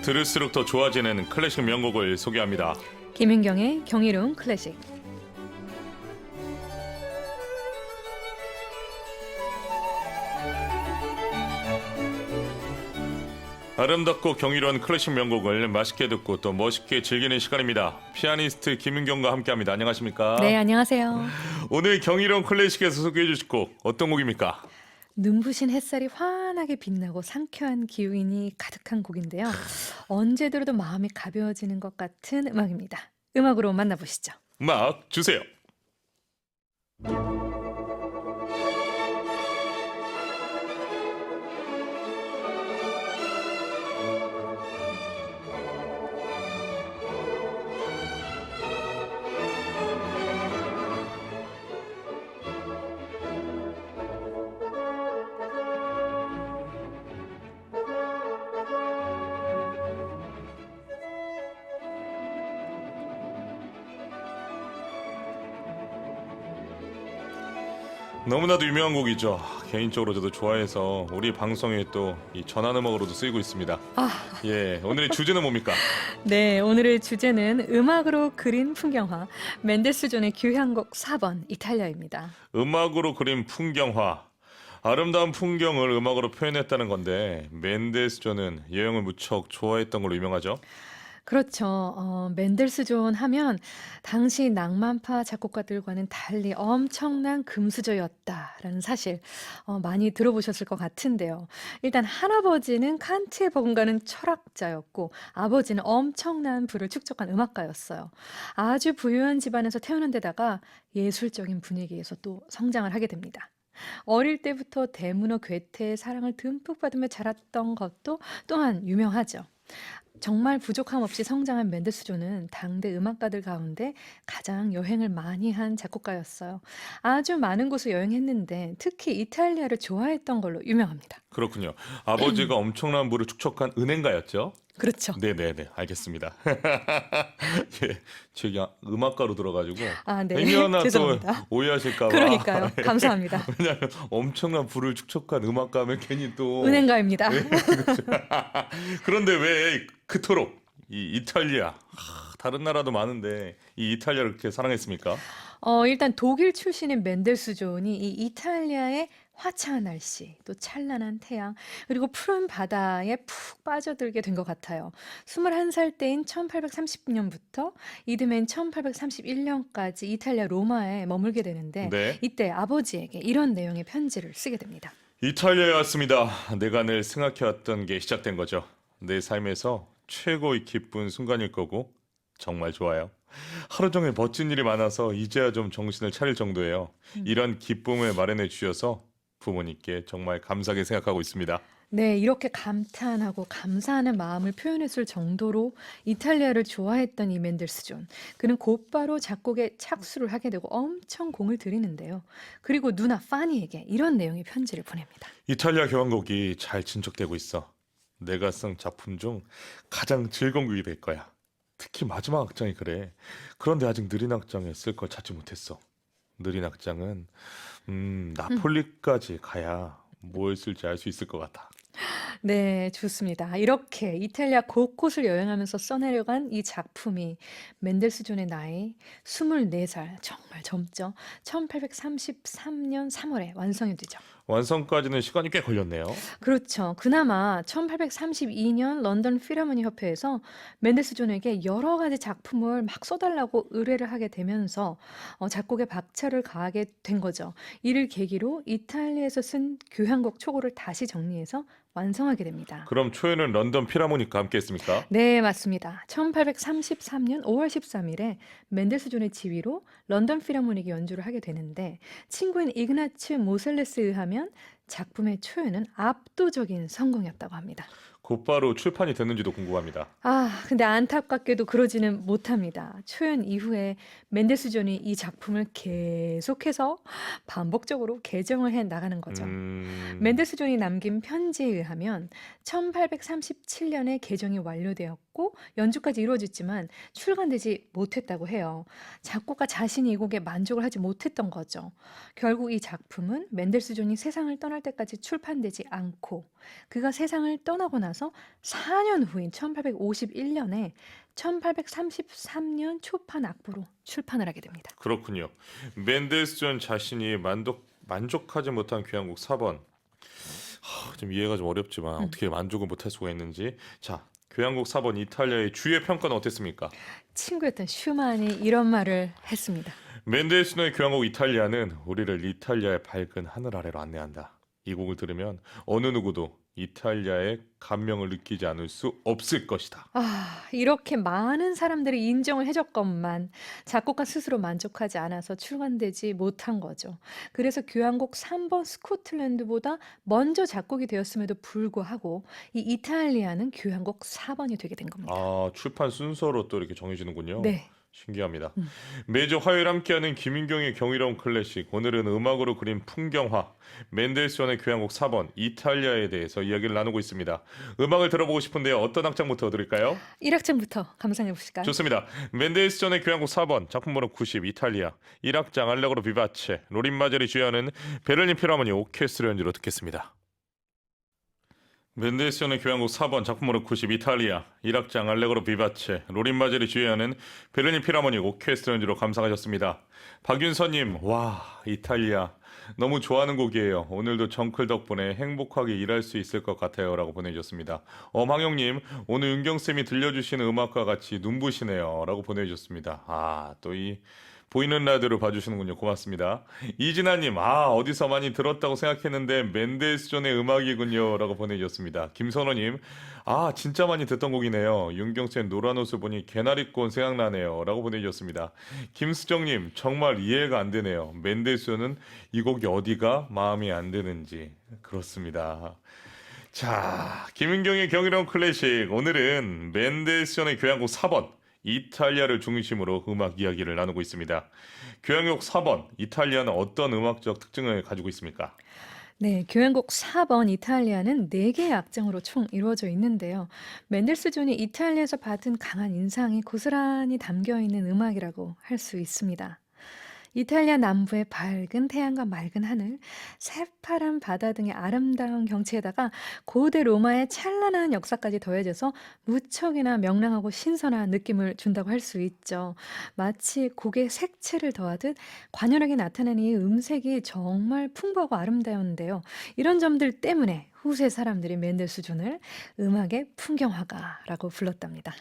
들을수록 더 좋아지는 클래식 명곡을 소개합니다. 김윤경의 경이로운 클래식. 아름답고 경이로운 클래식 명곡을 맛있게 듣고 또 멋있게 즐기는 시간입니다. 피아니스트 김윤경과 함께합니다. 안녕하십니까? 네, 안녕하세요. 오늘 경이로운 클래식에서 소개해 주실 곡 어떤 곡입니까? 눈부신 햇살이 환하게 빛나고 상쾌한 기운이 가득한 곡인데요. 언제 들어도 마음이 가벼워지는 것 같은 음악입니다. 음악으로 만나보시죠. 음악 주세요. 너무나도 유명한 곡이죠. 개인적으로 저도 좋아해서 우리 방송에 또 이 전환음악으로도 쓰이고 있습니다. 예, 오늘의 주제는 뭡니까? 네, 오늘의 주제는 음악으로 그린 풍경화, 멘델스존의 교향곡 4번 이탈리아입니다. 음악으로 그린 풍경화. 아름다운 풍경을 음악으로 표현했다는 건데 멘델스존은 여행을 무척 좋아했던 걸로 유명하죠. 그렇죠. 멘델스존 하면 당시 낭만파 작곡가들과는 달리 엄청난 금수저였다라는 사실 많이 들어보셨을 것 같은데요. 일단 할아버지는 칸트에 버금가는 철학자였고 아버지는 엄청난 부를 축적한 음악가였어요. 아주 부유한 집안에서 태어난 데다가 예술적인 분위기에서 또 성장을 하게 됩니다. 어릴 때부터 대문어 괴테의 사랑을 듬뿍 받으며 자랐던 것도 또한 유명하죠. 정말 부족함 없이 성장한 멘델스존은 당대 음악가들 가운데 가장 여행을 많이 한 작곡가였어요. 아주 많은 곳을 여행했는데 특히 이탈리아를 좋아했던 걸로 유명합니다. 그렇군요. 아버지가 엄청난 부를 축적한 은행가였죠? 그렇죠. 네네네, 알겠습니다. 예, 제가 음악가로 들어가지고 아, 네. 행여나 또 죄송합니다. 오해하실까 봐. 그러니까요. 감사합니다. 왜냐하면 엄청난 부를 축적한 음악가면 괜히 또 은행가입니다. 그런데 왜 그토록 이 이탈리아 다른 나라도 많은데 이 이탈리아를 그렇게 사랑했습니까? 일단 독일 출신인 멘델스존이 이 이탈리아의 화창한 날씨, 또 찬란한 태양, 그리고 푸른 바다에 푹 빠져들게 된 것 같아요. 21살 때인 1830년부터 이듬해인 1831년까지 이탈리아 로마에 머물게 되는데 네. 이때 아버지에게 이런 내용의 편지를 쓰게 됩니다. 이탈리아에 왔습니다. 내가 늘 생각해왔던 게 시작된 거죠. 내 삶에서 최고의 기쁜 순간일 거고 정말 좋아요. 하루 종일 멋진 일이 많아서 이제야 좀 정신을 차릴 정도예요. 이런 기쁨을 마련해 주셔서 부모님께 정말 감사하게 생각하고 있습니다. 네, 이렇게 감탄하고 감사하는 마음을 표현했을 정도로 이탈리아를 좋아했던 이 멘델스존. 그는 곧바로 작곡에 착수를 하게 되고 엄청 공을 들이는데요. 그리고 누나 파니에게 이런 내용의 편지를 보냅니다. 이탈리아 교향곡이 잘 진척되고 있어. 내가 쓴 작품 중 가장 즐거운 곡이 될 거야. 특히 마지막 악장이 그래. 그런데 아직 느린 악장에 쓸 걸 찾지 못했어. 느린 악장은 나폴리까지 가야 뭘 쓸지 알 수 있을 것 같아. 네, 좋습니다. 이렇게 이탈리아 곳곳을 여행하면서 써내려간 이 작품이 멘델스존의 나이 24살, 정말 젊죠. 1833년 3월에 완성이 되죠. 완성까지는 시간이 꽤 걸렸네요. 그렇죠. 그나마 1832년 런던 필하모니 협회에서 멘델스존에게 여러 가지 작품을 막 써달라고 의뢰를 하게 되면서 작곡에 박차를 가하게 된 거죠. 이를 계기로 이탈리아에서 쓴 교향곡 초고를 다시 정리해서 완성하게 됩니다. 그럼 초연은 런던 필하모닉과 함께 했습니까? 네, 맞습니다. 1833년 5월 13일에 멘델스존의 지휘로 런던 필하모닉이 연주를 하게 되는데 친구인 이그나츠 모셀레스에 의하면 작품의 초연은 압도적인 성공이었다고 합니다. 곧바로 출판이 됐는지도 궁금합니다. 근데 안타깝게도 그러지는 못합니다. 초연 이후에 멘델스존이 이 작품을 계속해서 반복적으로 개정을 해 나가는 거죠. 멘델스존이 남긴 편지에 의하면 1837년에 개정이 완료되었고 연주까지 이루어졌지만 출간되지 못했다고 해요. 작곡가 자신이 이 곡에 만족을 하지 못했던 거죠. 결국 이 작품은 멘델스존이 세상을 떠날 때까지 출판되지 않고 그가 세상을 떠나고 나서 나서 4년 후인 1851년에 1833년 초판 악보로 출판을 하게 됩니다. 그렇군요. 멘델스존 자신이 만족하지 못한 교향곡 4번. 좀 이해가 좀 어렵지만 음. 어떻게 만족을 못할 수가 있는지. 자, 교향곡 4번 이탈리아의 주의 평가는 어땠습니까? 친구였던 슈만이 이런 말을 했습니다. 멘델스존의 교향곡 이탈리아는 우리를 이탈리아의 밝은 하늘 아래로 안내한다. 이 곡을 들으면 어느 누구도 이탈리아의 감명을 느끼지 않을 수 없을 것이다. 이렇게 많은 사람들이 인정을 해줬건만 작곡가 스스로 만족하지 않아서 출간되지 못한 거죠. 그래서 교향곡 3번 스코틀랜드보다 먼저 작곡이 되었음에도 불구하고 이 이탈리아는 교향곡 4번이 되게 된 겁니다. 출판 순서로 또 이렇게 정해지는군요. 네. 신기합니다. 음. 매주 화요일 함께하는 김인경의 경이로운 클래식. 오늘은 음악으로 그린 풍경화. 멘델스존의 교향곡 4번 이탈리아에 대해서 이야기를 나누고 있습니다. 음악을 들어보고 싶은데요. 어떤 악장부터 들을까요? 1악장부터 감상해 보실까요? 좋습니다. 멘델스존의 교향곡 4번 작품 번호 90 이탈리아 1악장 알레그로 비바체 로린 마젤이 주연하는 베를린 필하모니 오케스트라 연주로 듣겠습니다. 멘델스존의 교향곡 4번 작품 번호 90 이탈리아 1악장 알레그로 비바체 로린 마젤이 주연하는 베를린 필하모니 오케스트라 연주로 감상하셨습니다. 박윤서님, 와 이탈리아 너무 좋아하는 곡이에요. 오늘도 정클 덕분에 행복하게 일할 수 있을 것 같아요 라고 보내주셨습니다. 엄항영님, 오늘 윤경쌤이 들려주시는 음악과 같이 눈부시네요 라고 보내주셨습니다. 또 이 보이는 라디오를 봐주시는군요. 고맙습니다. 이진아님, 어디서 많이 들었다고 생각했는데 멘델스존의 음악이군요 라고 보내주셨습니다. 김선호님, 진짜 많이 듣던 곡이네요. 윤경쌤 노란 옷을 보니 개나리꽃 생각나네요 라고 보내주셨습니다. 김수정님, 정말 이해가 안 되네요. 멘델스존은 이 곡이 어디가 마음이 안 드는지. 그렇습니다. 자, 김은경의 경이로운 클래식. 오늘은 멘델스존의 교향곡 4번 이탈리아를 중심으로 음악 이야기를 나누고 있습니다. 교향곡 4번 이탈리아는 어떤 음악적 특징을 가지고 있습니까? 네, 교향곡 4번 이탈리아는 4개의 악장으로 총 이루어져 있는데요. 멘델스존이 이탈리아에서 받은 강한 인상이 고스란히 담겨 있는 음악이라고 할 수 있습니다. 이탈리아 남부의 밝은 태양과 맑은 하늘, 새파란 바다 등의 아름다운 경치에다가 고대 로마의 찬란한 역사까지 더해져서 무척이나 명랑하고 신선한 느낌을 준다고 할 수 있죠. 마치 곡의 색채를 더하듯 관연하게 나타내는 이 음색이 정말 풍부하고 아름다운데요. 이런 점들 때문에 후세 사람들이 멘델스존을 음악의 풍경화가라고 불렀답니다.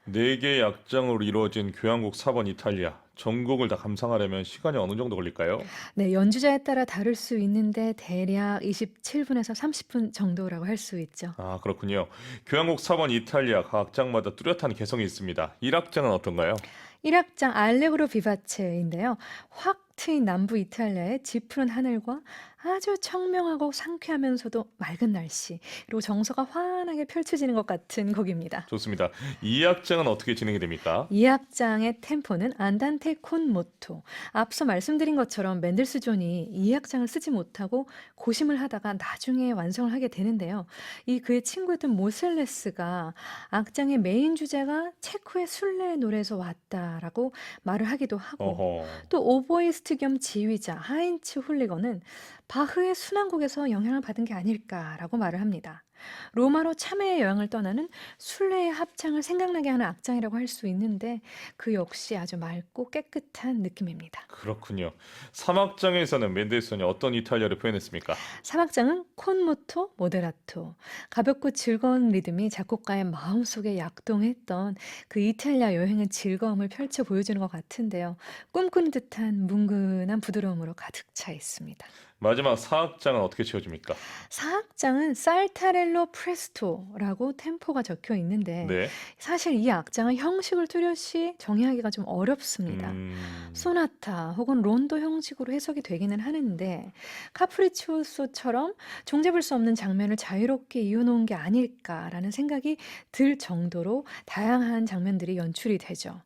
4개의 악장으로 이루어진 교향곡 4번 이탈리아. 전곡을 다 감상하려면 시간이 어느 정도 걸릴까요? 네, 연주자에 따라 다를 수 있는데 대략 27분에서 30분 정도라고 할 수 있죠. 그렇군요. 교향곡 4번 이탈리아 각 악장마다 뚜렷한 개성이 있습니다. 1악장은 어떤가요? 1악장 알레그로 비바체인데요. 확 트인 남부 이탈리아의 짙은 하늘과 아주 청명하고 상쾌하면서도 맑은 날씨, 그리고 정서가 환하게 펼쳐지는 것 같은 곡입니다. 좋습니다. 2악장은 어떻게 진행이 됩니까? 이 악장의 템포는 안단테 콘 모토. 앞서 말씀드린 것처럼 멘델스존이 이 악장을 쓰지 못하고 고심을 하다가 나중에 완성을 하게 되는데요. 이 그의 친구였던 모셀레스가 악장의 메인 주제가 체코의 순례 노래에서 왔다라고 말을 하기도 하고, 어허. 또 오보이스트 겸 지휘자 하인츠 훌리거는 바흐의 순환곡에서 영향을 받은 게 아닐까라고 말을 합니다. 로마로 참회의 여행을 떠나는 순례의 합창을 생각나게 하는 악장이라고 할 수 있는데 그 역시 아주 맑고 깨끗한 느낌입니다. 그렇군요. 3악장에서는 멘델스존이 어떤 이탈리아를 표현했습니까? 3악장은 콘모토, 모데라토. 가볍고 즐거운 리듬이 작곡가의 마음속에 약동했던 그 이탈리아 여행의 즐거움을 펼쳐 보여주는 것 같은데요. 꿈꾸는 듯한 뭉근한 부드러움으로 가득 차 있습니다. 마지막 4악장은 어떻게 채워집니까? 4악장은 살타렐로 프레스토라고 템포가 적혀 있는데 네. 사실 이 악장은 형식을 뚜렷이 정의하기가 좀 어렵습니다. 음, 소나타 혹은 론도 형식으로 해석이 되기는 하는데 카프리치오소처럼 종잡을 수 없는 장면을 자유롭게 이어놓은 게 아닐까라는 생각이 들 정도로 다양한 장면들이 연출이 되죠.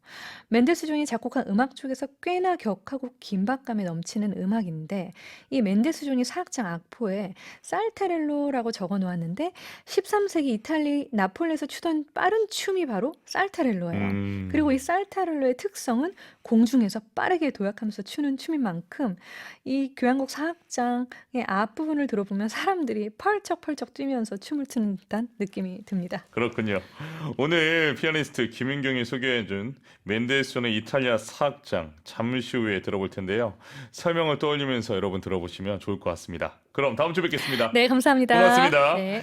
멘델스존이 작곡한 음악 중에서 꽤나 격하고 긴박감에 넘치는 음악인데 이 멘델스존이 사악장 악포에 살타렐로라고 적어 놓았는데 13세기 이탈리 나폴리에서 추던 빠른 춤이 바로 살타렐로예요. 그리고 이 음. 살타렐로의 특성은 공중에서 빠르게 도약하면서 추는 춤인 만큼 이 교향곡 사악장의 앞부분을 들어보면 사람들이 펄쩍펄쩍 뛰면서 춤을 추는 듯한 느낌이 듭니다. 그렇군요. 오늘 피아니스트 김윤경이 소개해준 멘델스존의 이탈리아 사악장 잠시 후에 들어볼 텐데요. 설명을 떠올리면서 여러분 들어보시면 좋을 것 같습니다. 그럼 다음 주에 뵙겠습니다. 네, 감사합니다. 고맙습니다. 네.